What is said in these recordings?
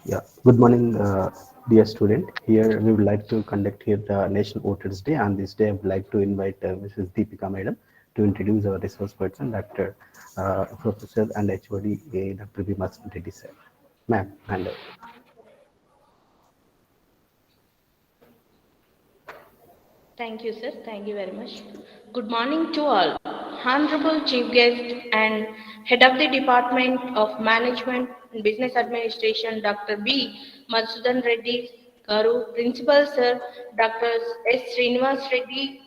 Yeah, good morning, dear student. Here we would like to conduct here the National Voters Day. On this day, I would like to invite Mrs. Deepika Madam to introduce our resource person, Dr. Professor and HOD Dr.B. Madhususdhan sir. Ma'am, and Thank you, sir. Thank you very much. Good morning to all. Honorable Chief Guest and Head of the Department of Management and Business Administration, Dr. B. Madhususdhan Reddy, Garu, Principal Sir, Dr. S. Srinivas Reddy,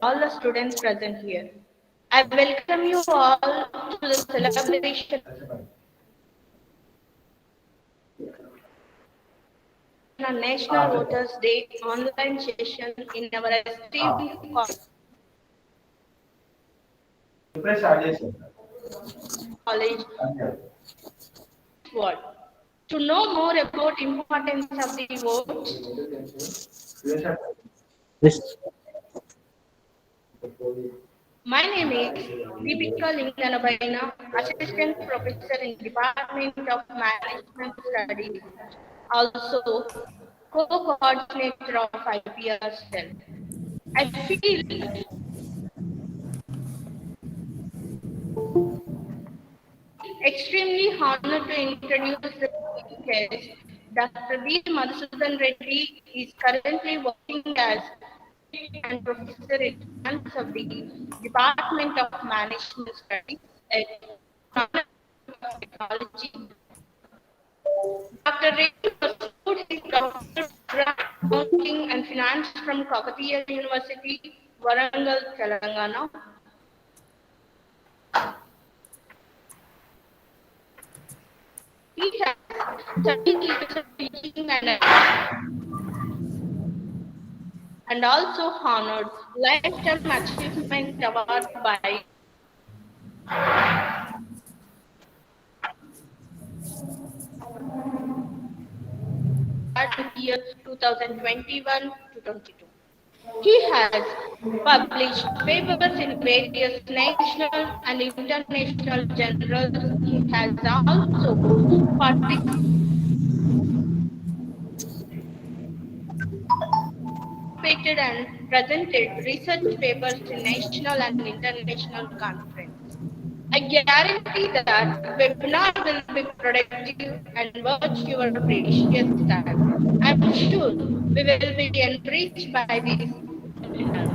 all the students present here. I welcome you all to the celebration on National Voters Day online session in our esteemed college world. To know more about importance of the votes, yes, my name is Deepika Linganabaina, Assistant Professor in Department of Management Studies, also co-coordinator of IPR cell. I feel extremely honored to introduce the guest. Dr. B. Madhususdhan Reddy is currently working as and professor in finance of the Department of Management Studies at Technology. Dr. Reddy pursued his doctoral program in accounting and finance from Kakatiya University, Warangal, Telangana. He has 13 years of teaching and also honored Lifetime Achievement Award by year 2021 to 22. He has published papers in various national and international journals. He has also participated and presented research papers in national and international conferences. I guarantee that webinar will be productive and worth your precious time. I'm sure we will be enriched by this webinar.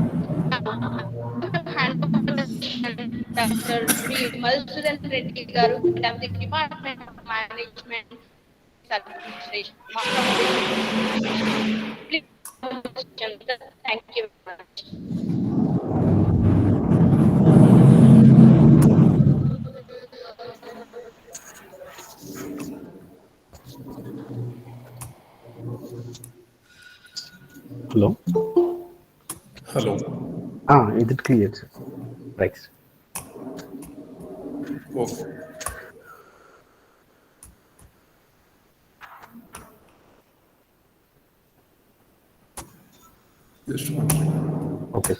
Now, I'm going to hand over the session Dr. B. Madhususdhan Reddy Garu, Head of the Department of Management Business Administration. From Business Administration. Please have the session, sir. Thank you very much. hello. Hello. Is it clear? Sir? Right. Okay. Just one second. Okay.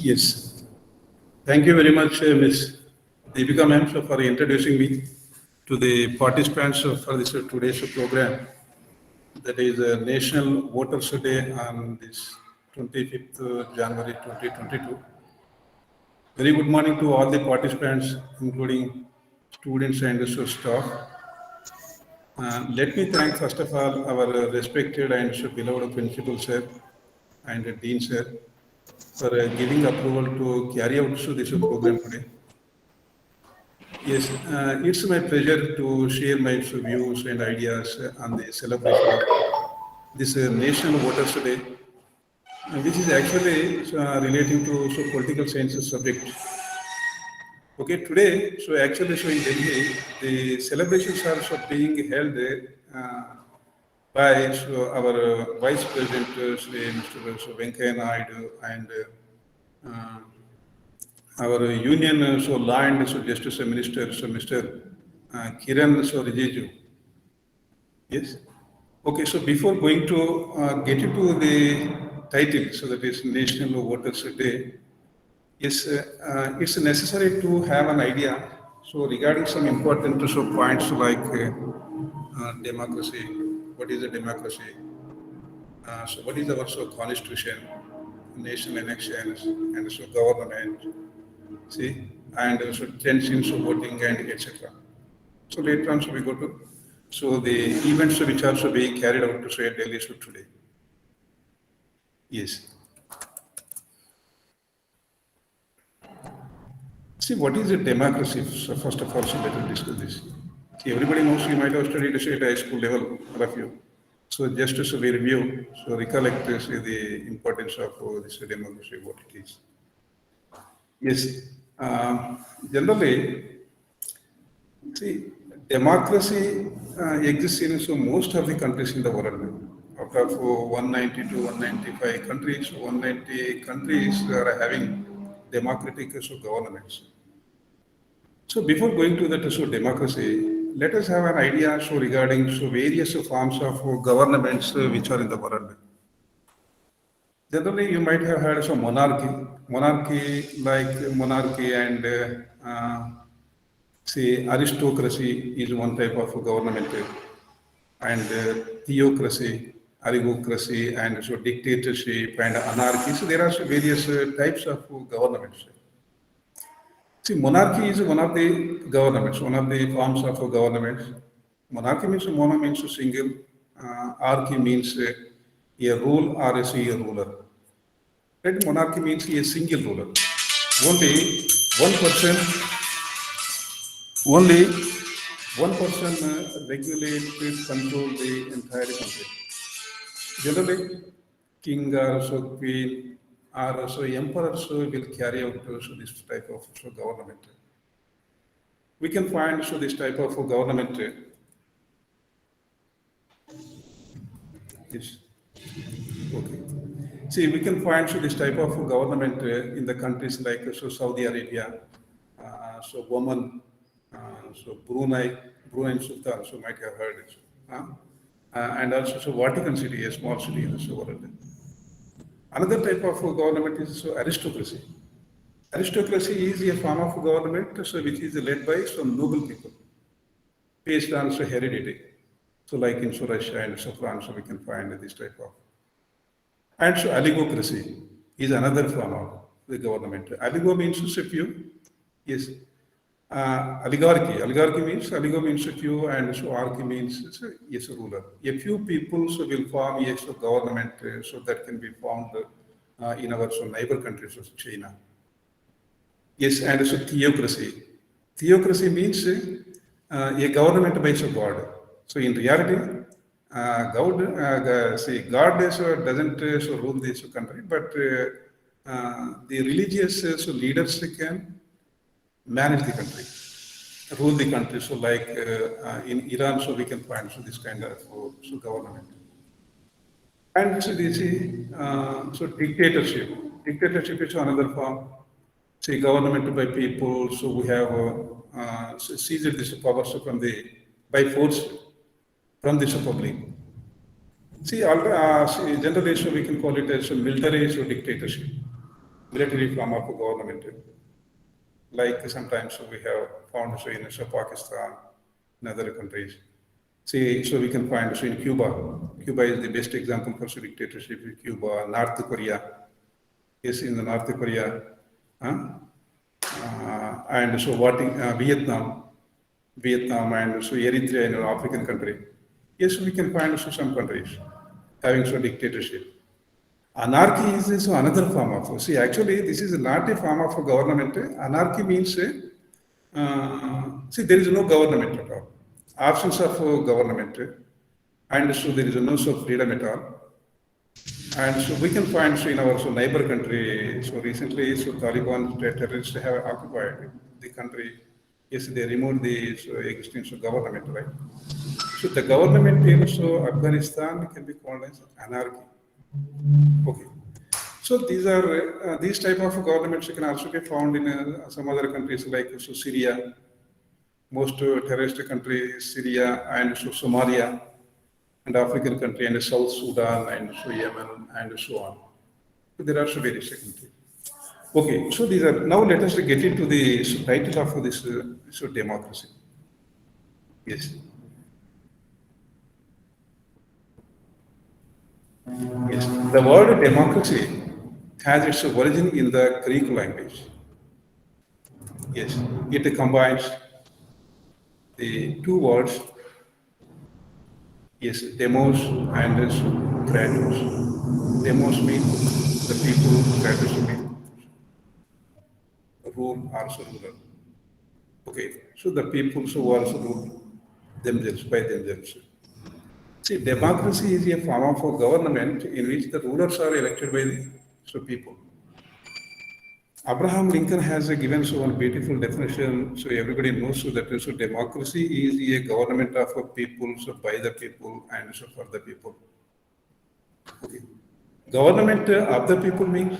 Yes. Thank you very much, Ms. Deepika ma'am, for introducing me to the participants for this today's program. That is National Voters Day on this 25th January 2022. Very good morning to all the participants, including students and staff. Let me thank first of all our respected and beloved principal sir and dean sir for giving approval to carry out this program today. Yes, it's my pleasure to share my views and ideas on the celebration of this National Voters Day, which is actually relating to political sciences subject. Okay, today, so actually, so in Delhi, the celebrations are so being held by so our Vice President, Shri Mr. So Venkaya Naidu, and our Union so Law and so Justice Minister, so Mr. Kiran so Rijiju. Yes. Okay, so before going to get into the title, so that is National Voters Day, yes, it's necessary to have an idea. So regarding some important so points like democracy, what is a democracy? So what is our so constitution, national elections, and so government, see, and so tensions of voting and etc. So later on, so we go to so the events which are so being carried out to say at Delhi so today. Yes. See, what is a democracy? So first of all, so let us discuss this. See, everybody knows you might have studied this at high school level, all of you. So just as we review, so recollect say, the importance of this democracy, what it is. Yes, generally, see, democracy exists in so most of the countries in the world. Out of 190 to 195 countries, 190 countries are having democratic so governments. So before going to the so democracy, let us have an idea so regarding so various forms of governments which are in the world. Generally, you might have heard of monarchy. Monarchy and say aristocracy is one type of government, and theocracy, oligocracy, and so dictatorship and anarchy. So there are so various types of governments. See, monarchy is one of the governments, one of the forms of governments. Monarchy means mono means single, archy means a rule or a ruler. Right? Monarchy means a single ruler. Only one person, only one person regulates control the entire country. Generally, king or so queen or so emperor so will carry out so this type of so government. We can find so this type of government is okay. See, we can find so this type of government in the countries like so Saudi Arabia, so Oman, so Brunei Sultan, so might have heard it. And also so Vatican City, a small city in the world. Another type of government is so aristocracy. Aristocracy is a form of government so which is led by some noble people based on so heredity. So like in so Russia and so France, so we can find this type of. And so oligocracy is another form of the government. Oligo means a few. Yes. Oligarchy. Oligo means a few, and so archy means yes, a ruler. A few people so will form yes, a government so that can be found in our so neighbor countries of China. Yes, and so theocracy. Theocracy means a government by so God. So in reality, God so doesn't so rule this country, but the religious so leaders can manage the country, rule the country. So like in Iran, so we can find so this kind of so government. And so this is so dictatorship. Dictatorship is another form. Say government by people. So we have seized this power so from the by force from this public. See, generally, so we can call it as a military so dictatorship, military form of government. Like sometimes so we have found so in so Pakistan and other countries. See, so we can find so in Cuba. Cuba is the best example for so dictatorship. Cuba, North Korea. Yes, in the North Korea, and so what in Vietnam, and so Eritrea in an African country. Yes, we can find so some countries having so dictatorship. Anarchy is so another form of. See, actually, this is not a form of government. Anarchy means, see, there is no government at all. Absence of government, and so there is no so freedom at all. And so we can find so in our so neighbor country. So recently, so Taliban terrorists have occupied the country, yes, they removed the existing government, right? So the government in Afghanistan can be called as anarchy. Okay. So these are these type of governments can also be found in some other countries like Syria, most terrorist countries, Syria and Somalia, and African country and South Sudan and Yemen and so on. So there are so various countries. Okay, so these are now let us get into the title of this democracy. Yes, yes. The word democracy has its origin in the Greek language. Yes, it combines the two words, yes, demos and kratos. Demos means the people, kratos means rule, also ruler. Okay, so the people who also rule themselves by themselves. See, democracy is a form of a government in which the rulers are elected by the people. Abraham Lincoln has given so one beautiful definition, so everybody knows so that so democracy is a government of a people, so by the people and so for the people. Okay. Government of the people means,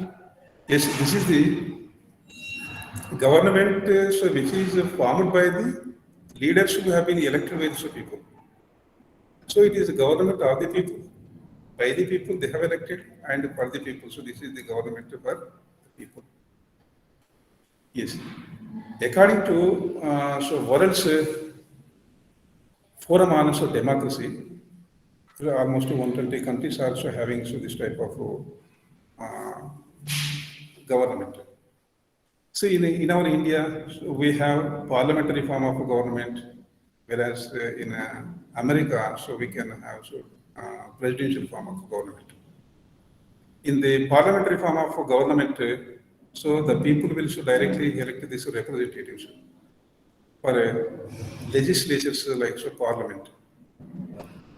yes, this is the government so which is formed by the leaders who have been elected by the people. So it is a government of the people. By the people they have elected and for the people. So this is the government for the people. Yes. According to world's forum on democracy, almost 120 countries are also having this type of uh, government. So in our India, so we have parliamentary form of government, whereas in America, so we can have presidential form of government. In the parliamentary form of government, so the people will directly elect these representatives for legislatures like parliament.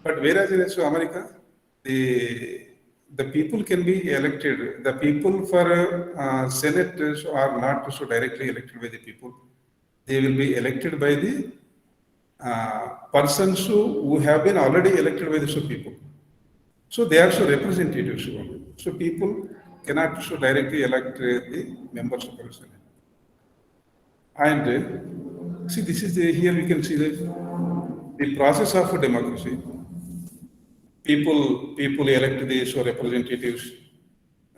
But whereas in America, the people can be elected. The people for Senate are not so directly elected by the people. They will be elected by the persons who have been already elected by the people. So they are representatives. So people cannot directly elect the members of the Senate. And see, this is here we can see the process of democracy. People elect these representatives.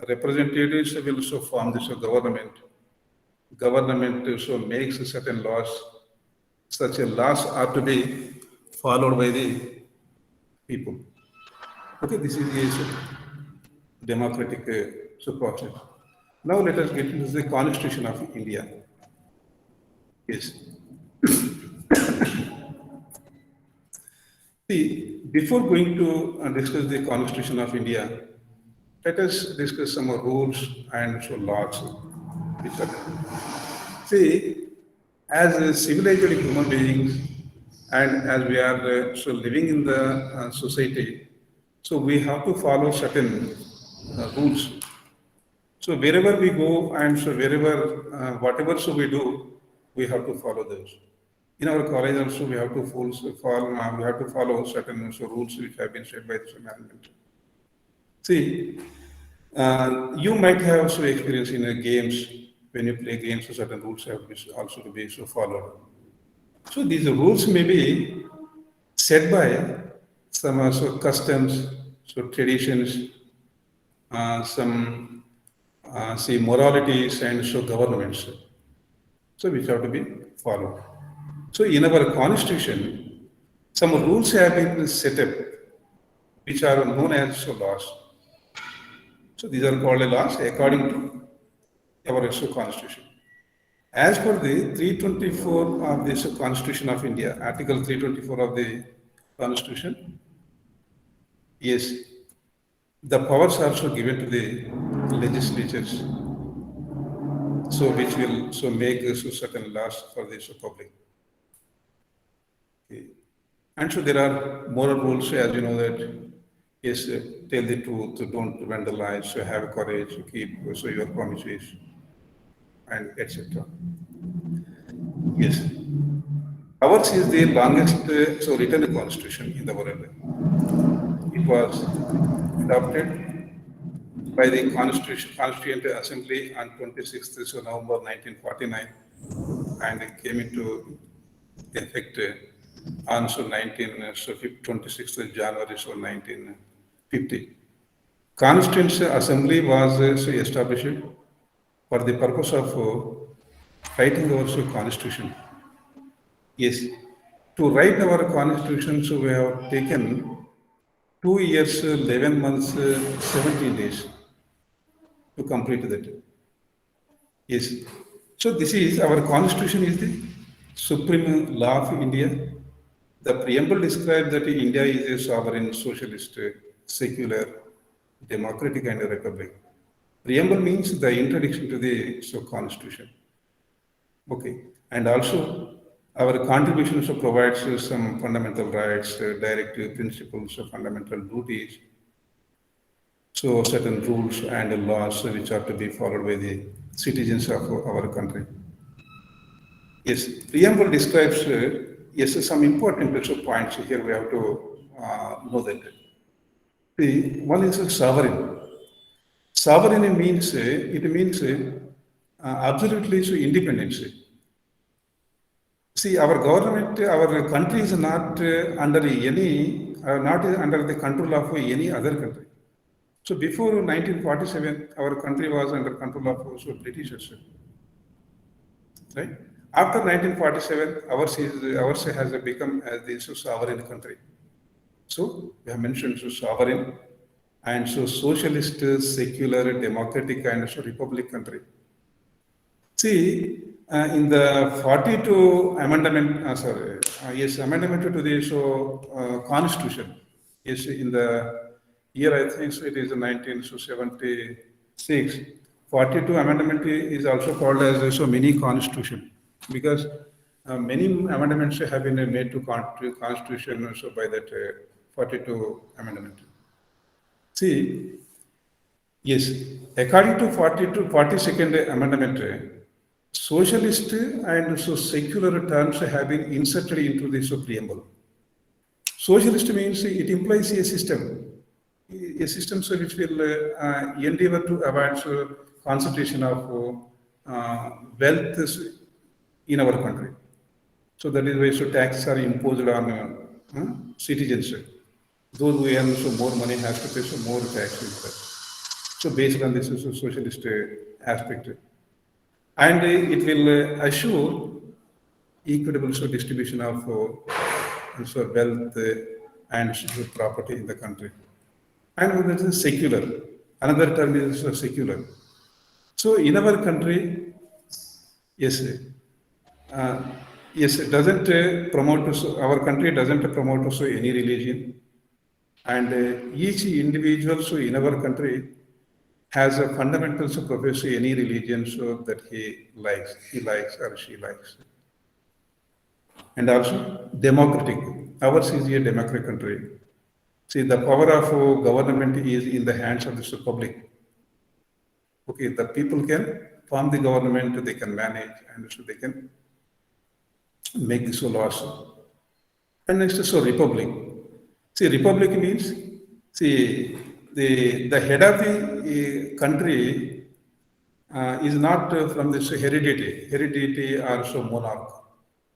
Representatives will form this government. Government makes certain laws. Such a laws are to be followed by the people. Okay, this is the democratic process. Now let us get into the Constitution of India. Yes. See, before going to discuss the Constitution of India, let us discuss some rules and laws. Which are there. See, as civilized human beings, and as we are living in the society, so we have to follow certain rules. So wherever we go and so wherever whatever we do, we have to follow those. In our college also we have to follow certain rules which have been set by the management. See, you might have also experience in games when you play games. So certain rules have also to be followed. So these rules may be set by some customs, traditions, some say moralities and governments. So which have to be followed. So in our constitution, some rules have been set up which are known as laws. So these are called laws according to our constitution. As per the 324 of this Constitution of India, Article 324 of the Constitution, yes, the powers are also given to the legislatures, so which will make certain laws for the public. Okay. And so there are moral rules, as you know that yes, tell the truth, don't vandalize, have courage, keep your promises, and etc. Yes. Ours is the longest written constitution in the world. It was adopted by the Constituent Assembly on 26th November 1949 and it came into effect on 26th January 1950. Constituent Assembly was established for the purpose of writing our constitution. Yes, to write our constitution, so we have taken 2 years, 11 months, 17 days to complete that. Yes. So this is our constitution is the supreme law of India. The preamble describes that India is a sovereign, socialist, secular, democratic, and a republic. Preamble means the introduction to the constitution. Okay, and also our contribution also provides some fundamental rights, directive principles, fundamental duties. So certain rules and laws which are to be followed by the citizens of our country. Yes, preamble describes yes some important points here we have to know that. The one is sovereign. Sovereign means it means absolutely independence. See, our government, our country is not under any, not under the control of any other country. So before 1947, our country was under control of also Britishers, right? After 1947, ours has become as the sovereign country. So we have mentioned sovereign and socialist, secular, democratic, and republic country. See, in the 42 amendment, amendment to the constitution, yes, in the year I think it is 1976. 42 amendment is also called as a mini constitution because many amendments have been made to constitution by that 42 amendment. See, yes, according to 42nd amendment, socialist and secular terms have been inserted into the preamble. Socialist means it implies a system which will endeavor to avoid concentration of wealth in our country. So that is why taxes are imposed on citizens. Those who earn more money have to pay more taxes. So based on this socialist aspect. And it will assure equitable distribution of wealth and property in the country. And this is secular. Another term is secular. So in our country, yes, it doesn't promote, our country doesn't promote any religion. And each individual in our country has a fundamental profess any religion that he likes or she likes. And also democratic. Ours is a democratic country. See, the power of government is in the hands of the public. Okay, the people can form the government, they can manage, and so they can make this laws. And next is republic. See, republic means, see, the head of the country is not from this heredity or monarch.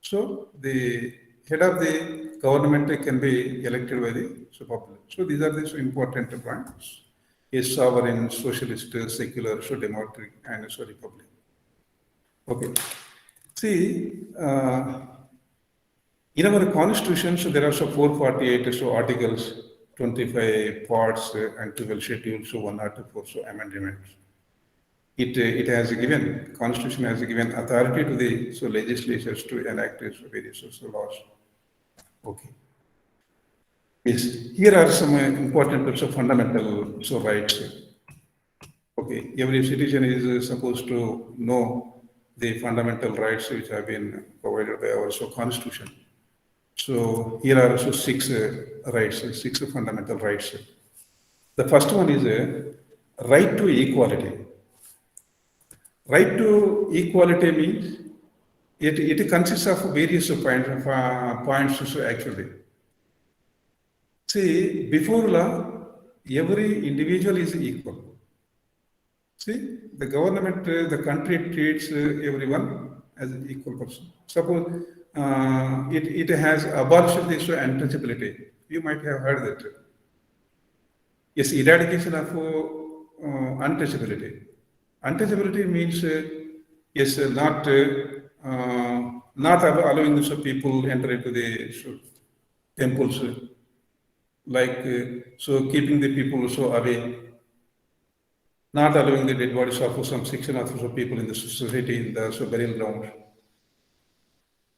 So the head of the government can be elected by the public. So these are the important points. Is sovereign, socialist, secular, democratic, and republic. Okay. See, in our constitution, there are 448 articles, 25 parts, and 12 schedules, 104 amendments. It has given, constitution has given authority to the legislatures to enact various laws. Okay. Yes, here are some important fundamental rights. Okay, every citizen is supposed to know the fundamental rights which have been provided by our constitution. So here are also six rights, six fundamental rights. The first one is a right to equality. Right to equality means it consists of various points so actually. See, before law, every individual is equal. See, the government, the country treats everyone as an equal person. Suppose it has abolished this untouchability. You might have heard that. Yes, eradication of untouchability. Untouchability means yes, not allowing the people enter into the temples, like so keeping the people so away, not allowing the dead bodies of some section of people in the society in the burial ground,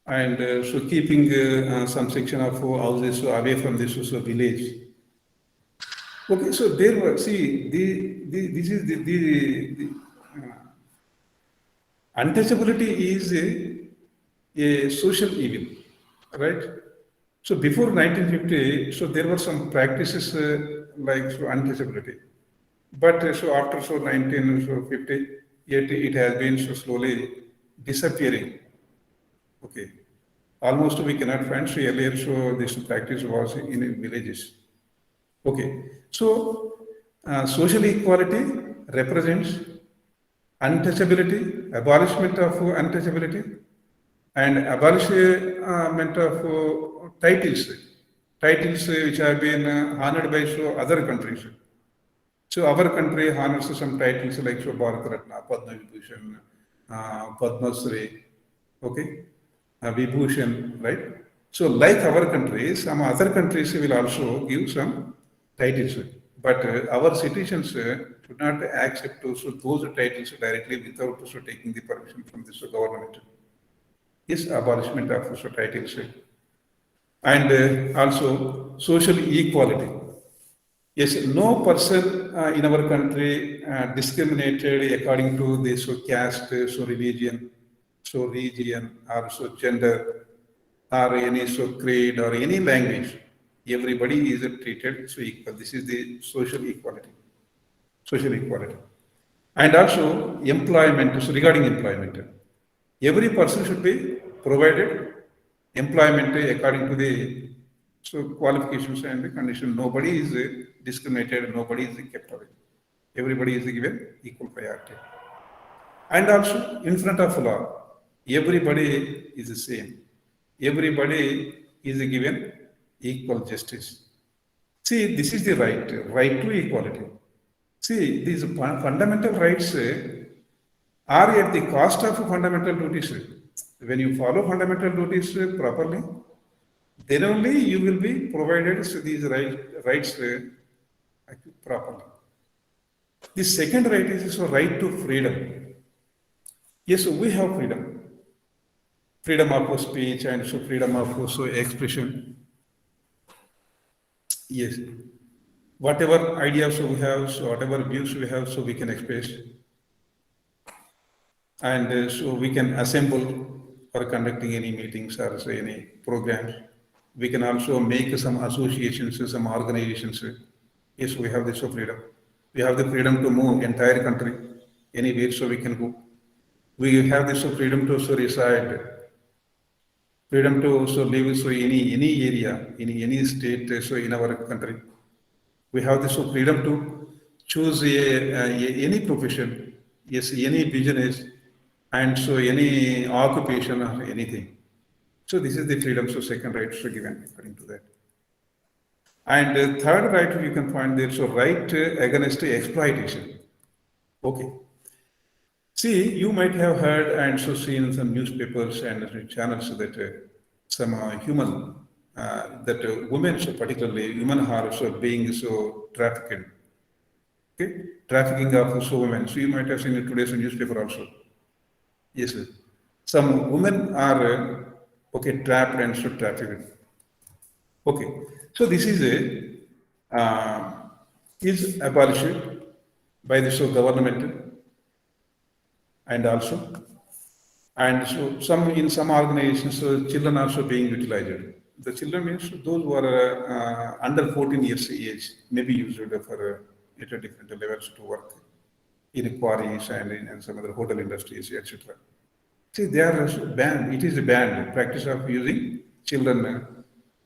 and so keeping some section of houses away from this village. Okay, so there were, see, this is the untouchability is a social evil, right? So before 1950, so there were some practices like so untouchability. But so after so 1950, yet it has been so slowly disappearing. Okay. Almost we cannot find, so earlier so this practice was in villages. Okay. So social equality represents untouchability, abolishment of untouchability, and abolishment of titles which have been honored by so other countries. So our country honors some titles like so Bharat Ratna, Padma Vibhushan, Padma Shri, okay, Vibhushan, right? So like our country, some other countries will also give some titles, but our citizens should not accept those titles directly without taking the permission from this government. Yes, abolishment of titles and also social equality. Yes, no person in our country discriminated according to the caste, religion, region, or gender, or any creed or any language. Everybody is treated so equal. This is the social equality. Social equality. And also employment, so regarding employment. Every person should be provided employment according to the qualifications and the condition. Nobody is discriminated, nobody is kept away. Everybody is given equal priority. And also in front of law, everybody is the same. Everybody is given equal justice. See, this is the right to equality. See, these fundamental rights are at the cost of fundamental duties. When you follow fundamental duties properly, then only you will be provided these rights properly. The second right is right to freedom. Yes, we have freedom. Freedom of speech and freedom of expression. Yes. Whatever ideas we have, so whatever views we have, so we can express. And so we can assemble for conducting any meetings or say any programs. We can also make some associations, some organizations. Yes, we have this freedom. We have the freedom to move entire country anywhere so we can go. We have this freedom to reside, freedom to live so any area, in any state so in our country. We have this freedom to choose any profession, yes, any business, and so any occupation or anything. So this is the freedom, so second right so given according to that. And third right you can find there, so right against exploitation. Okay. See, you might have heard and so seen some newspapers and channels that some that women, so particularly women are so being so trafficked. Okay, trafficking of so women. So you might have seen in today's newspaper also. Yes, sir. Some women are trapped and so trafficked. Okay, so this is a is abolished by the government and also and so some in some organizations children are also being utilized. The children means those who are under 14 years age may be used for at a different levels to work in quarries and in some other hotel industries, etc. See, they are banned. It is banned. Practice of using children,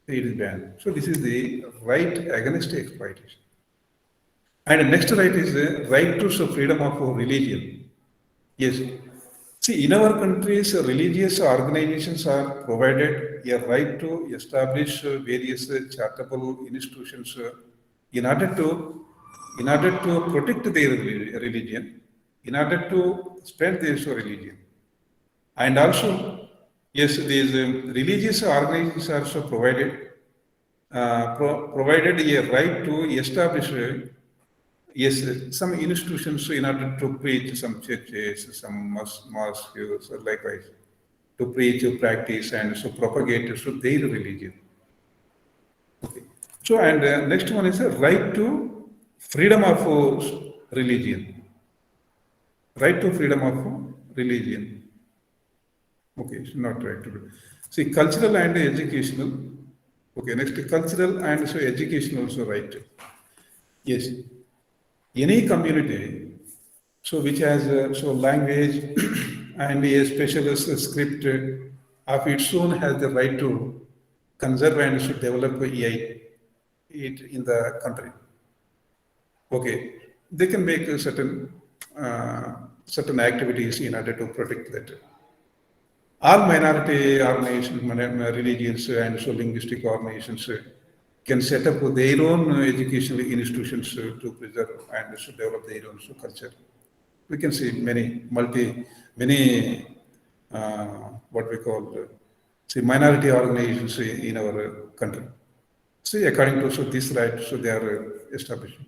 it is banned. So this is the right against exploitation. And next right is the right to freedom of religion. Yes. See, in our countries, religious organizations are provided a right to establish various charitable institutions in order to protect their religion, in order to spread their religion. And also, yes, these religious organizations are also provided a right to establish yes, some institutions in order to preach, some churches, some mosques, or likewise, to preach, to practice, and so propagate so their religion. Okay. So, and next one is a right to freedom of religion. Right to freedom of religion. Okay, it's not right to do. See, cultural and educational. Okay, next cultural and so educational also right. Yes, any community so which has so language and a specialist script of its own has the right to conserve and to develop AI it in the country. Okay, they can make certain activities in order to protect that. All minority organizations, religions, and so linguistic organizations can set up their own educational institutions to preserve and to develop their own culture. We can see many, what we call, see, minority organizations in our country. See, according to this right, so they are establishing.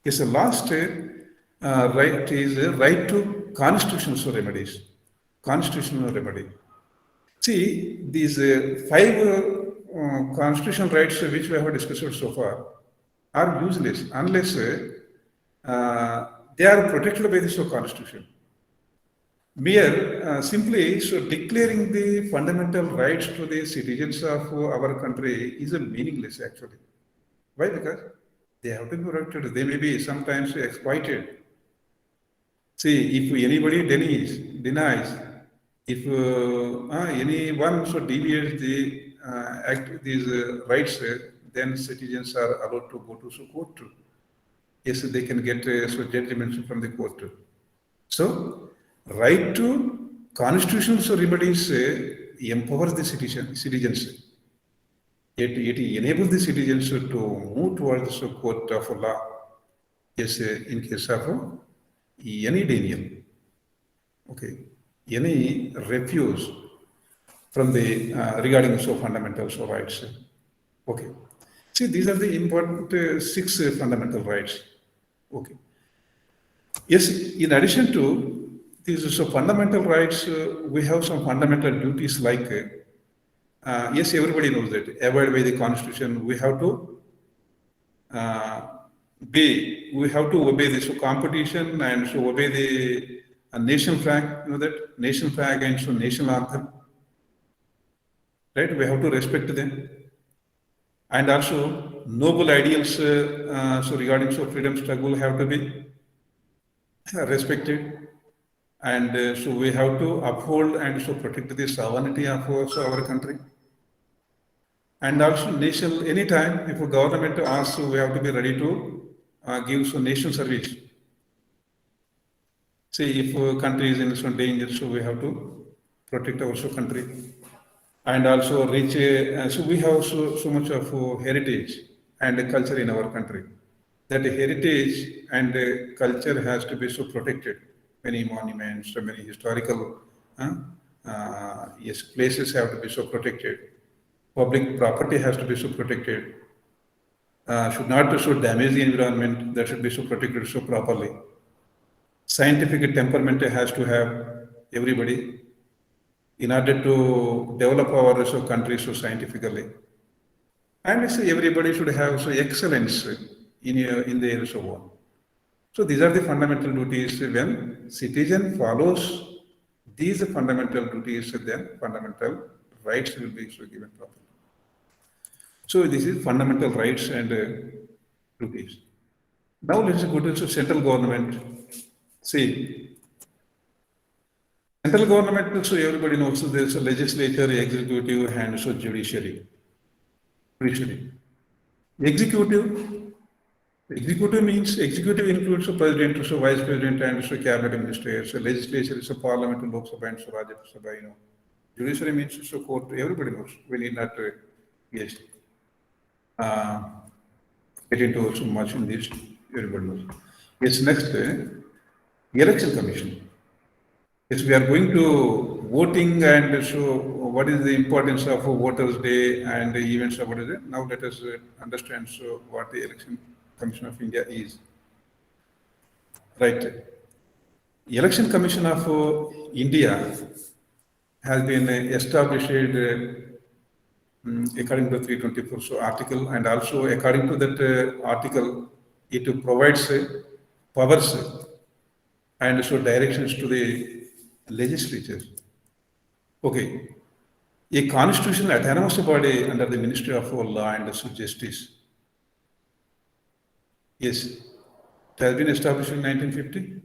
Yes, the last right is right to constitutional remedies. Constitutional remedy. See, these five constitutional rights which we have discussed so far are useless unless they are protected by the constitution. Mere simply declaring the fundamental rights to the citizens of our country is a meaningless actually. Why? Because they have to be protected. They may be sometimes exploited. See, if anybody denies, if anyone deviates the these rights, then citizens are allowed to go to court. Yes, they can get judgments from the court. So, right to constitutional remedies empowers the citizens. It enables the citizens to move towards the court of law. Yes, in case of any denial, okay, any refuse from the regarding fundamental rights. Okay, see, these are the important six fundamental rights. Okay. Yes, in addition to these fundamental rights, we have some fundamental duties like, yes, everybody knows that, abide by the constitution, we have to obey this competition and obey the national flag, that national flag and national anthem, right? We have to respect them. And also noble ideals, regarding freedom struggle have to be respected, and so we have to uphold and protect the sovereignty of our country. And also national, anytime if a government asks, we have to be ready to give national service. See, if a country is in some danger, so we have to protect our country. And also reach, so we have so much of heritage and culture in our country. That heritage and culture has to be protected. Many monuments, many historical yes, places have to be protected. Public property has to be protected. Should not damage the environment. That should be protected properly. Scientific temperament has to have everybody in order to develop our country scientifically. And everybody should have excellence in their own. So these are the fundamental duties. When citizen follows these fundamental duties, then fundamental rights will be given properly. So this is fundamental rights and duties. Now let's go to central government. See, Central government, so everybody knows, so there's a legislature, executive, and so judiciary. Judiciary. Executive, executive means executive includes the president, so vice president, and so cabinet ministers. So legislature is a parliament, Lok Sabha, and so Rajya Sabha, you know. Judiciary means so court, everybody knows. We need not, yes, uh, get into so much in this, everybody knows. Yes, next, election commission. Yes, we are going to voting and so what is the importance of Voters' Day and the events about it. Now let us understand so what the Election Commission of India is. Right. Election Commission of India has been established according to 324 so article, and also according to that article, it provides powers and so directions to the legislature. Okay. A constitutional autonomous body under the Ministry of Law and Justice. Yes, it has been established in 1950.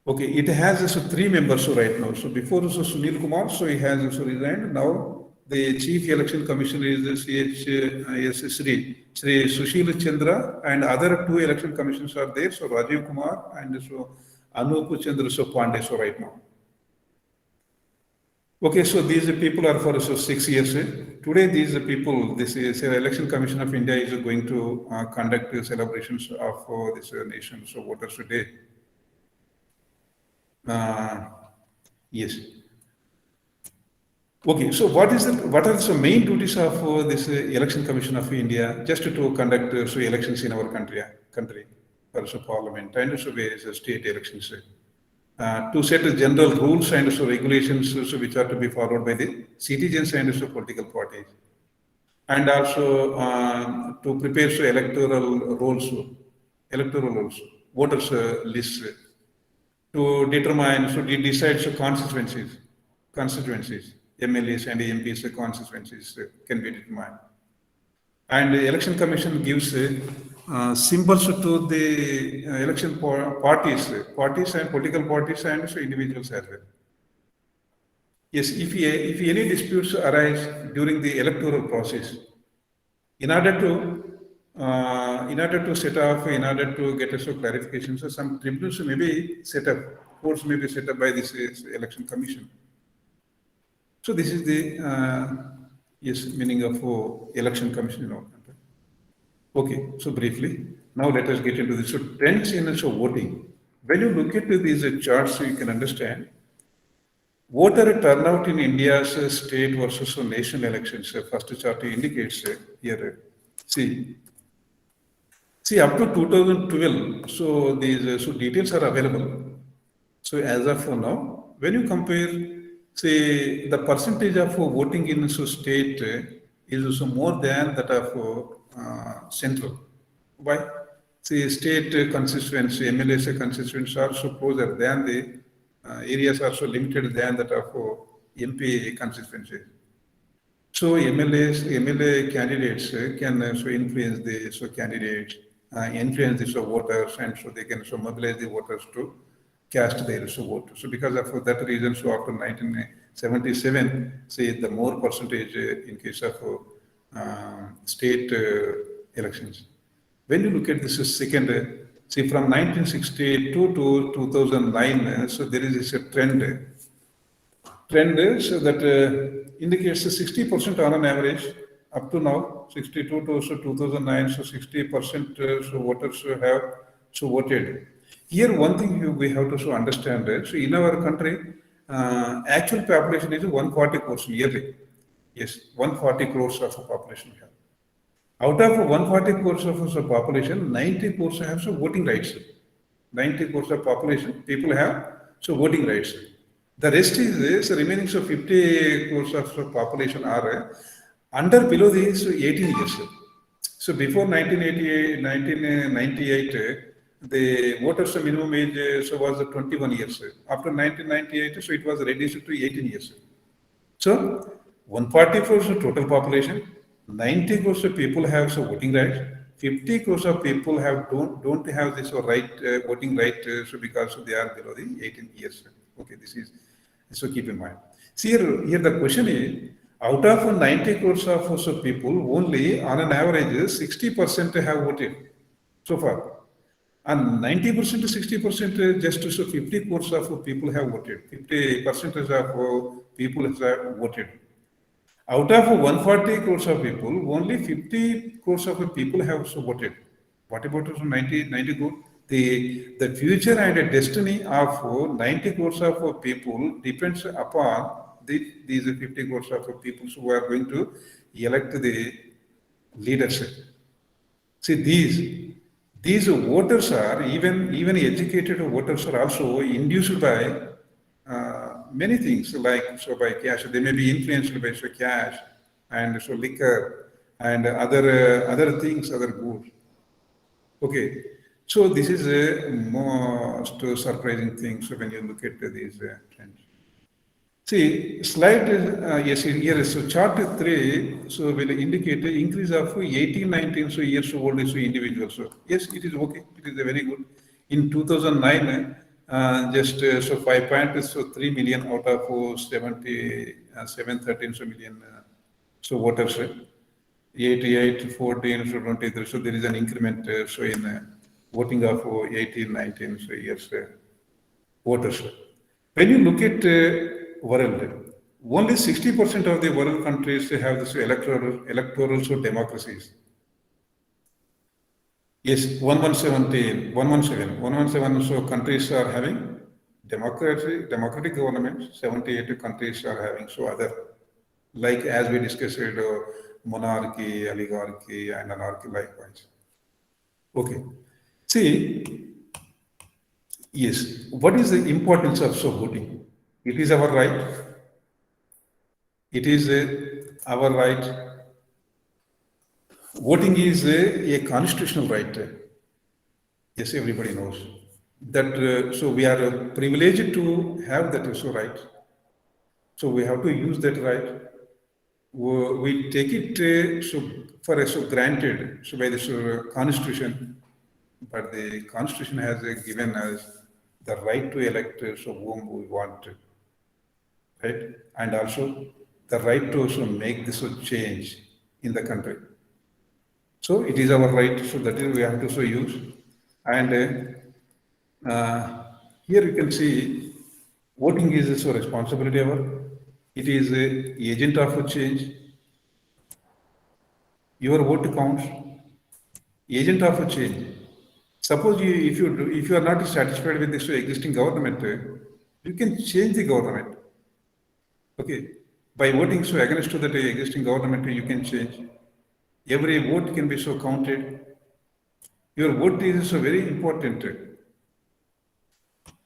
Okay, it has so three members so right now. So before so Sunil Kumar, so he has so resigned. Now the Chief Election Commissioner is Sri Sushil Chandra, and other two election commissioners are there. So Rajiv Kumar and so Anup Chandra so Pandey so right now. Okay, so these people are for so 6 years. Today, these people, this is Election Commission of India is going to conduct celebrations of this nation, so Voters' Day. Yes. Okay, so what are the main duties of this Election Commission of India? Just to conduct so elections in our country, for so parliament and so various state elections. To set general rules and so regulations so which are to be followed by the citizens and so political parties, and also to prepare so electoral rolls, voters lists, to determine so decide so constituencies, MLAs and MPs constituencies can be determined. And the election commission gives symbols to the election parties and political parties and so individuals as well. Yes, if any disputes arise during the electoral process, in order to set off, in order to get so clarifications, so some tribunals may be set up, courts may be set up by this election commission. So this is the meaning of election commission in our country. Okay, so briefly, now let us get into this. So trends in voting. When you look at these charts, so you can understand voter turnout in India's state versus national elections. First chart indicates here. See, up to 2012, so these details are available. So as of now, when you compare, say, the percentage of voting in state is also more than that of central. Why? See, state constituency, MLA constituencies are so closer than the areas are so limited than that of MP constituencies. So MLA candidates can influence the candidates, influence the voters, and so they can mobilize the voters to cast their vote. So because of that reason, so after 1977, say the more percentage in case of state elections. When you look at this second, see from 1962 to 2009, so there is this trend so that indicates 60% on an average up to now, 62 to 2009, so 60% so voters have voted. Here, one thing we have to understand, so in our country, actual population is 140 crores yearly. Yes, 140 crores of population have. Out of 140 crores of population, 90 crores have voting rights. 90 crores of population, people have voting rights. The rest is remaining 50 crores of population are under below the 18 years. So before 1998, the voters minimum age was 21 years. After 1998, so it was reduced to 18 years. So 140 crores of total population, 90 crores of people have voting rights. 50 crores of people have don't have this voting right, so because they are below the 18 years. Okay, this is, so keep in mind. See here the question is, out of 90 crores of so people, only on an average 60% have voted so far. And 90% to 60% just so 50 crores of people have voted. 50% of people have voted. Out of 140 crores of people, only 50 crores of people have so voted. What about those 90 crores? The future and the destiny of 90 crores of people depends upon these 50 crores of people who are going to elect the leadership. See, these voters are even educated voters are also induced by many things like so by cash. They may be influenced by so cash and so liquor and other things, other goods. Okay, so this is a most surprising thing. So when you look at these trends. See, slide, yes, here is so chart 3, so will indicate the increase of 18, 19 so years old so individuals. So yes, it is okay, it is a very good. In 2009, just so 5.3 million out of 713 so million so voters, 88, 14, so 23, so there is an increment so in voting of 18, 19 so years voters. When you look at world, only 60% of the world countries have this electoral so democracies. Yes, 117 so countries are having democratic government, 78 countries are having so other, like as we discussed, monarchy, oligarchy, and anarchy likewise. Okay. See, yes, what is the importance of so voting? It is our right. It is our right. Voting is a constitutional right. Yes, everybody knows that. So we are privileged to have that so right. So we have to use that right. We take it so for so granted so by the so constitution, but the constitution has given us the right to elect so whom we want, right, and also the right to also make this change in the country. So it is our right, so that is we have to so use. And here you can see voting is also responsibility of it is a agent of a change. Your vote counts, agent of a change. Suppose if you are not satisfied with this existing government, you can change the government. Okay, by voting so against that existing government, you can change. Every vote can be so counted. Your vote is so very important.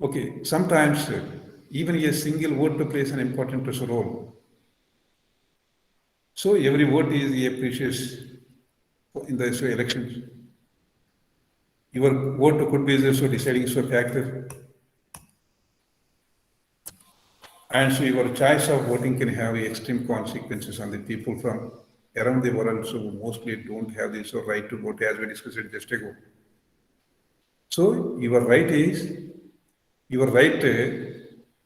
Okay, sometimes even a single vote plays an important role. So every vote is a precious in the so elections. Your vote could be the so deciding so factor, and so your choice of voting can have extreme consequences on the people from around the world. So mostly don't have the so right to vote, as we discussed just ago. So your right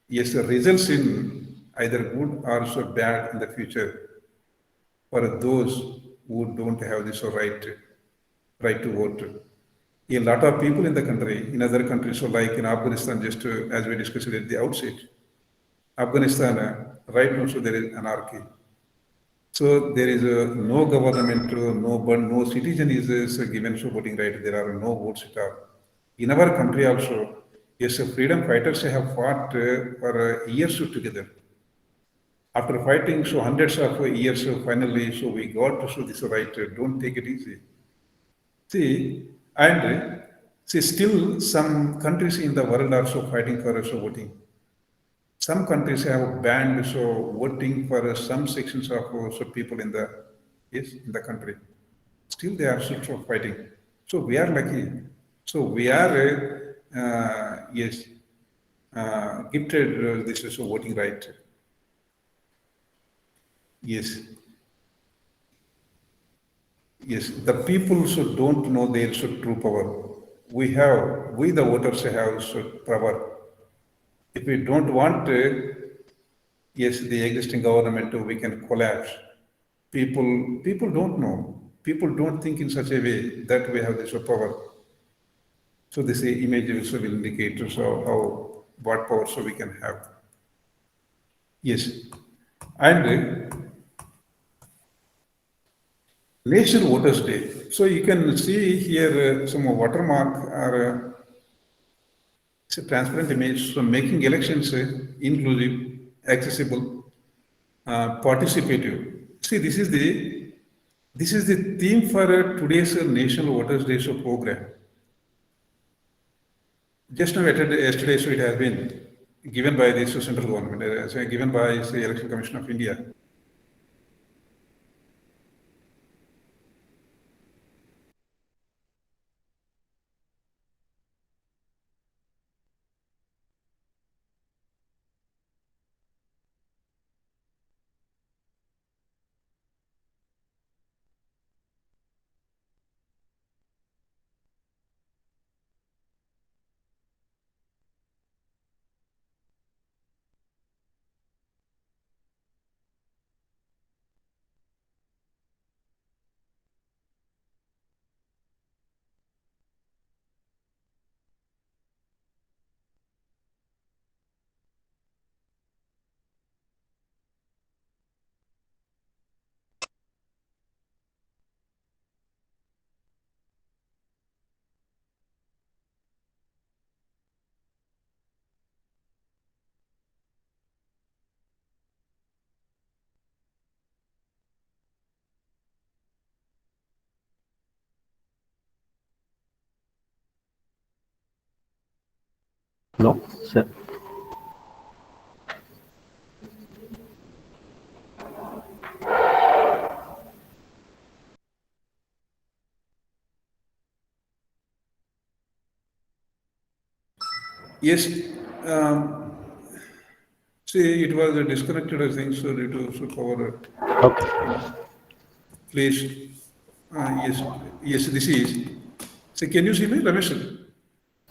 yes results in either good or so bad in the future for those who don't have this right to vote. A lot of people in the country, in other countries, so like in Afghanistan, just as we discussed at the outset, Afghanistan, right now, so there is anarchy. So there is no government, no citizen is given so voting right. There are no votes at all. In our country also, yes, freedom fighters have fought for years together. After fighting so hundreds of years, finally, so we got to so this right. Don't take it easy. See, and see, still some countries in the world are so fighting for so voting. Some countries have banned so voting for some sections of so people in the yes in the country. Still, they are still fighting. So we are lucky. So we are yes gifted this is so voting right. Yes, yes. The people so don't know their so true power. We the voters have so power. If we don't want, yes, the existing government, we can collapse. People don't know. People don't think in such a way that we have this power. So this image also will indicate so how what power so we can have. Yes, and National Voters Day. So you can see here some watermark or it's a transparent image. So making elections inclusive, accessible, participative. See, this is the theme for today's National Voters Day so program. Just now, yesterday, so it has been given by the central government, given by the Election Commission of India. No, sir. Yes, um, see, it was disconnected, I think, so due to power. Okay. Please, yes, yes, this is. So can you see me, Ramesh?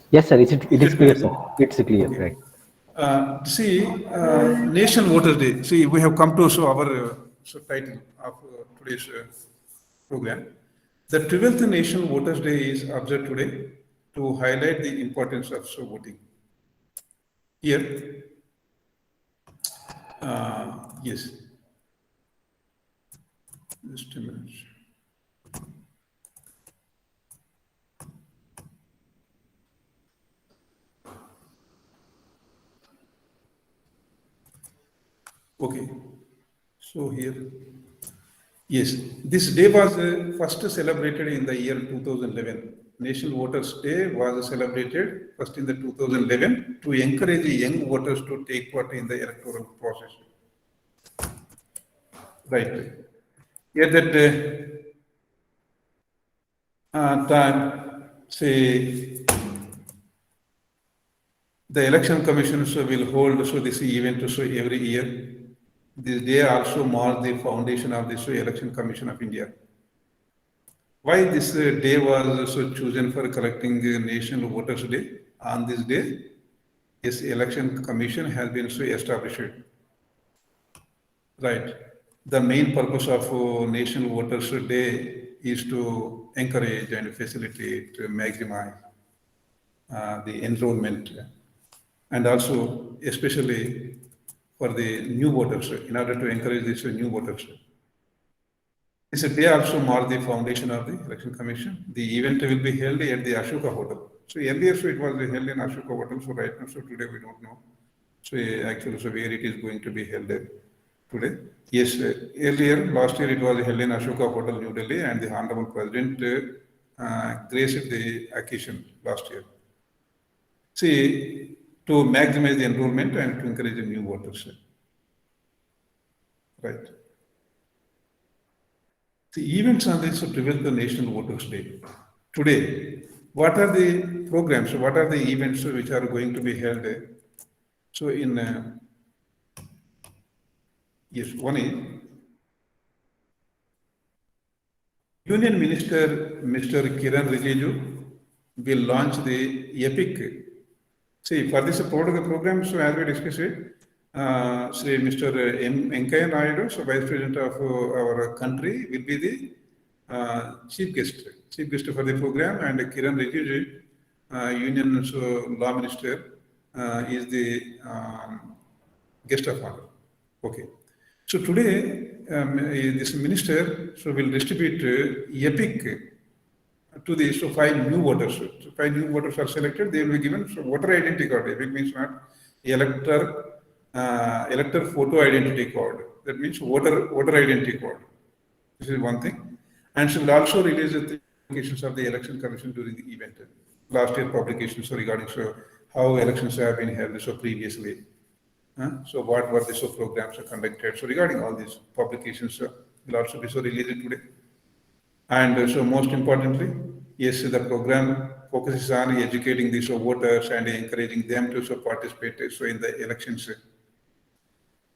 Yes, sir. It Is is it clear, clear? sir. It's clear, Okay. right? See, National Voters Day. See, we have come to so our so title of today's program. The 12th National Voters Day is observed today to highlight the importance of so voting. Here, yes, just a minute. Okay, so here, yes, this day was first celebrated in the year 2011. National Voters Day was celebrated first in the 2011 to encourage the young voters to take part in the electoral process. Right. Here that time, say, the election commission so will hold so this event so every year. This day also marks the foundation of this election commission of India. Why this day was so chosen for collecting the National Voters Day? On this day, this election commission has been so established. Right. The main purpose of National Voters Day is to encourage and facilitate, maximize the enrollment, and also especially for the new voters, in order to encourage these new voters. This day also marked the foundation of the Election Commission. The event will be held at the Ashoka Hotel. So earlier, so it was held in Ashoka Hotel. So right now, so today we don't know. So actually, so where it is going to be held today? Yes, earlier last year it was held in Ashoka Hotel, New Delhi, and the Honorable President graced the occasion last year. See, to maximize the enrollment and to encourage the new voters. Right. The events on this to prevent the National Voters Day. Today, what are the programs, what are the events which are going to be held? So in, yes, one is Union Minister Mr. Kiran Rijiju will launch the EPIC See, for this program, so as we discussed it, say Mr. M. Venkaiah Naidu, so Vice President of our country, will be the chief guest for the program, and Kiran Rijiju, Union Law Minister, is the guest of honor. Okay. So today, this minister will distribute EPIC to the so 5 new voters. So 5 new voters are selected. They will be given voter identity card. EPIC means not elector photo identity card. That means voter identity card. This is one thing. And she will also release the publications of the election commission during the event. Last year publications regarding how elections have been held previously. So what were the programs are conducted. So regarding all these publications will also be released today. And so most importantly, yes, the program focuses on educating the voters and encouraging them to participate in the elections.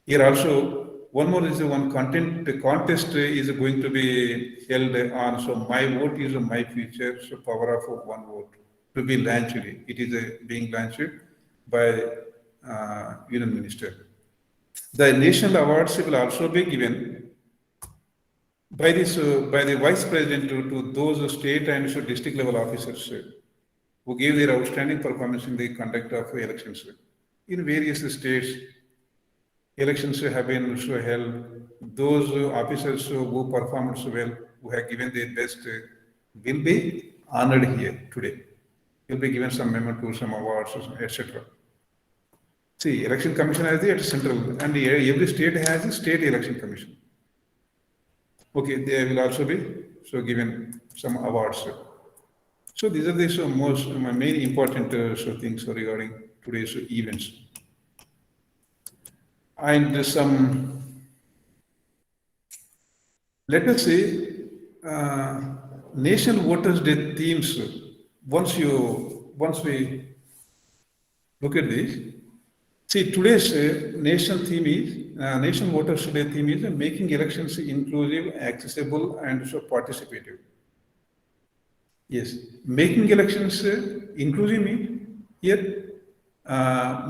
Here also, one more is one the contest is going to be held on, so my vote is my future, so power of one vote to be launched. It is being launched by Union Minister. The national awards will also be given by this by the Vice President to those state and district level officers who gave their outstanding performance in the conduct of elections. In various states, elections have been held. Those officers who performed well, who have given their best, will be honored here today. Will be given some memento, some awards, etc. See, election commission has the central, and every state has a state election commission. Okay, they will also be given some awards. So these are the most main important things regarding today's events. And some, let us say, National Voters Day themes. Once we look at this, see, today's national theme is National Voters Day theme is making elections inclusive, accessible, and participative. Yes, making elections inclusive means here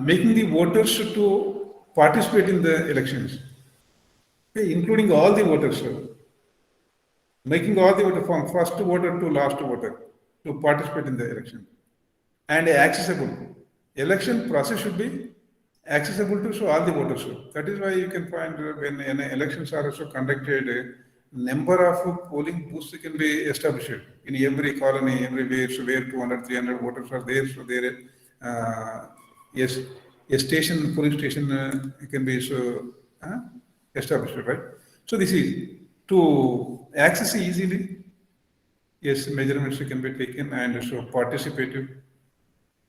making the voters to participate in the elections, okay, including all the voters, making all the voters from first voter to last voter to participate in the election, and accessible. Election process should be accessible to all the voters. That is why you can find when elections are also conducted, number of polling booths can be established in every colony, everywhere, so where 200, 300 voters are there, so there, yes, a station, polling station can be established, right? So this is to access easily. Yes, measurements can be taken and participative.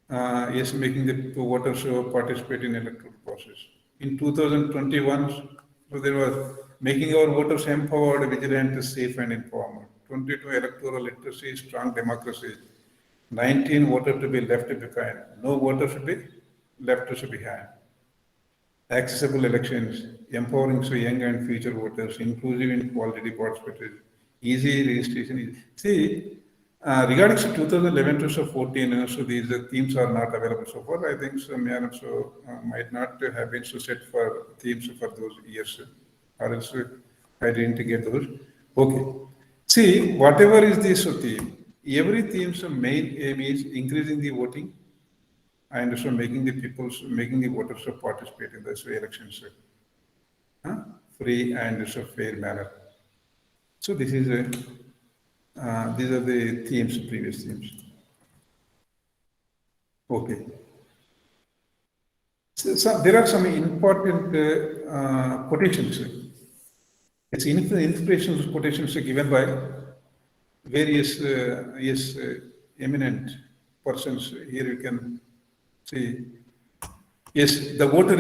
Yes, making the voters participate in electoral process. In 2021, so there was making our voters empowered, vigilant, safe, and informed. 22 electoral literacy, strong democracy. 19 voters to be left behind. No voter should be left behind. Accessible elections, empowering young and future voters, inclusive and quality participation, easy registration. See, regarding 2011 to 14, so these themes are not available so far. I think might not have been set for themes for those years, or else I didn't get those. Okay. See, whatever is this theme, every theme's main aim is increasing the voting and making the voters participate in the elections free and fair manner. So this is these are the themes, previous themes. Okay. So there are some important quotations. It's inspirational quotations given by various eminent persons. Here you can see. Yes, the vote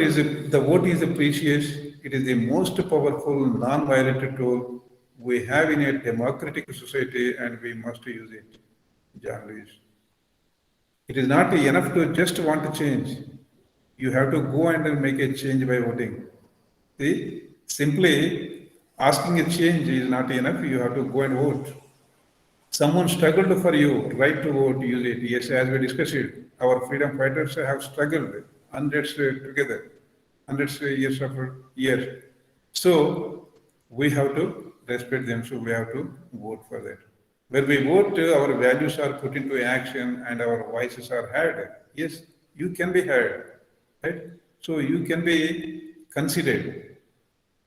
is precious. It is the most powerful non-violent tool we have in a democratic society, and we must use it. John Lewis. It is not enough to just want to change. You have to go and make a change by voting. See, simply asking a change is not enough. You have to go and vote. Someone struggled for you, right to vote, use it. Yes, as we discussed it. Our freedom fighters have struggled hundreds together, hundreds years after year. So we have to respect them. So we have to vote for that. When we vote, our values are put into action and our voices are heard. Yes, you can be heard, right? So you can be considered.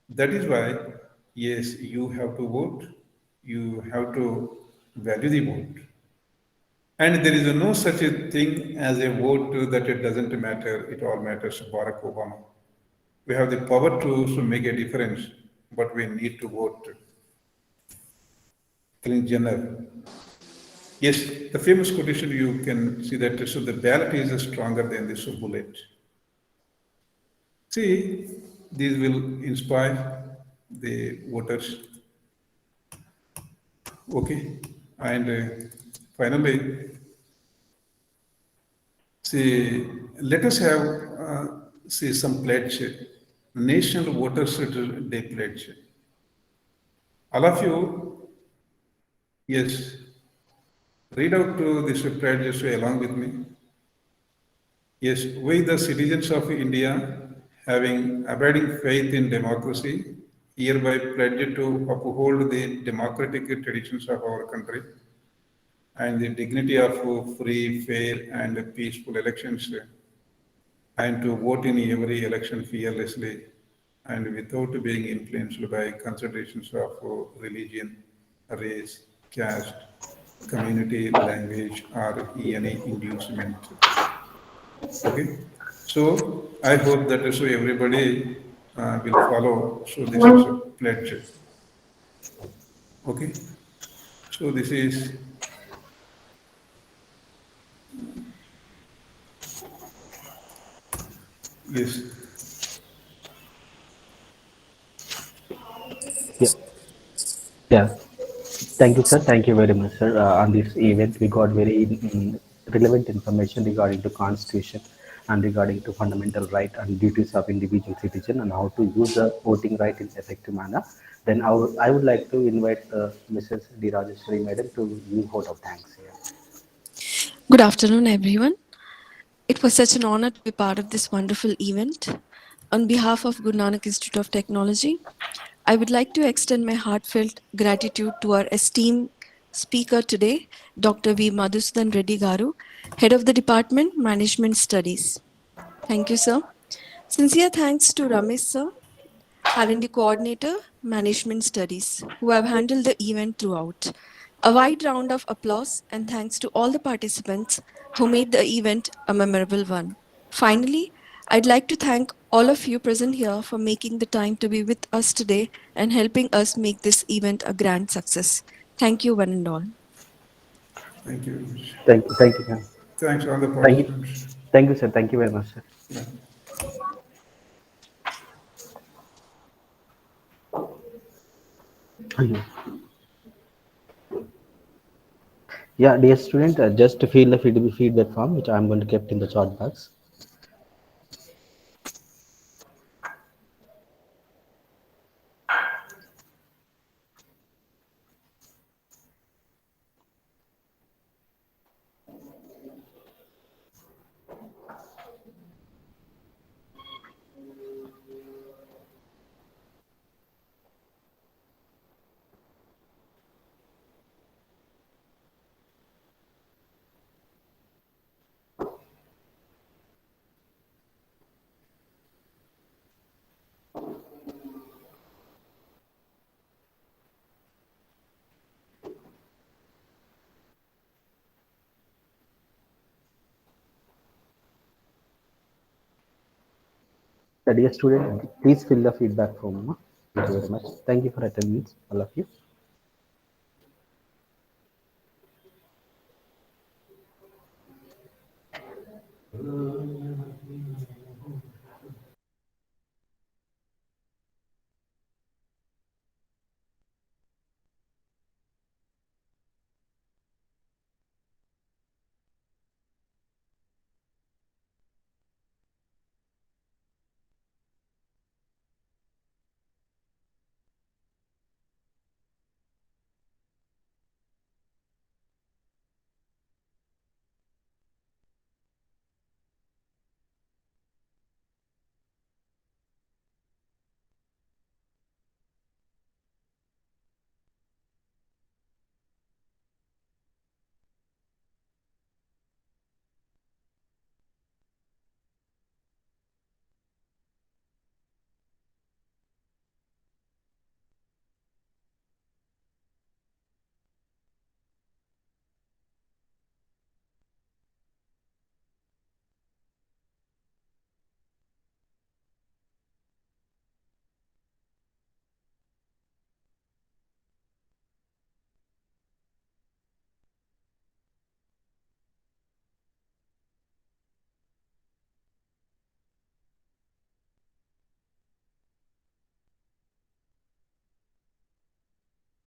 That is why, yes, you have to vote. You have to value the vote. And there is no such a thing as a vote that it doesn't matter, it all matters. Barack Obama. We have the power to make a difference, but we need to vote. Clean Jenner. Yes, the famous quotation you can see that so the ballot is stronger than the bullet. See, these will inspire the voters. Okay, and finally, see, let us have see some pledge, National Voters Day pledge. All of you, yes, read out to this pledge along with me. Yes, we, the citizens of India, having abiding faith in democracy, hereby pledge to uphold the democratic traditions of our country and the dignity of free, fair, and peaceful elections, and to vote in every election fearlessly and without being influenced by considerations of religion, race, caste, community, language, or any inducement. Okay, so I hope that so everybody will follow. So this is a pledge. Okay, so this is yes. Yeah. Yeah. Thank you, sir. Thank you very much, sir. On this event, we got very relevant information regarding to constitution and regarding to fundamental right and duties of individual citizen and how to use the voting right in effective manner. Then I would like to invite Mrs. D. Rajeshwari Madam to give vote of thanks here. Good afternoon, everyone. It was such an honor to be part of this wonderful event. On behalf of Guru Nanak Institute of Technology, I would like to extend my heartfelt gratitude to our esteemed speaker today, Dr.B. Madhususdhan Reddy Garu, Head of the Department, Management Studies. Thank you, sir. Sincere thanks to Ramesh, sir, R&D Coordinator, Management Studies, who have handled the event throughout. A wide round of applause and thanks to all the participants who made the event a memorable one. Finally, I'd like to thank all of you present here for making the time to be with us today and helping us make this event a grand success. Thank you, one and all. Thank you. Thank you, ma'am. Thanks all the Thank you, participants. thank you, sir. Thank you very much, sir. Yeah. Yeah, dear student, just to fill the feedback form, which I'm going to keep in the chat box. Dear student, please fill the feedback form. Thank you very much. Thank you for attendance, all of you.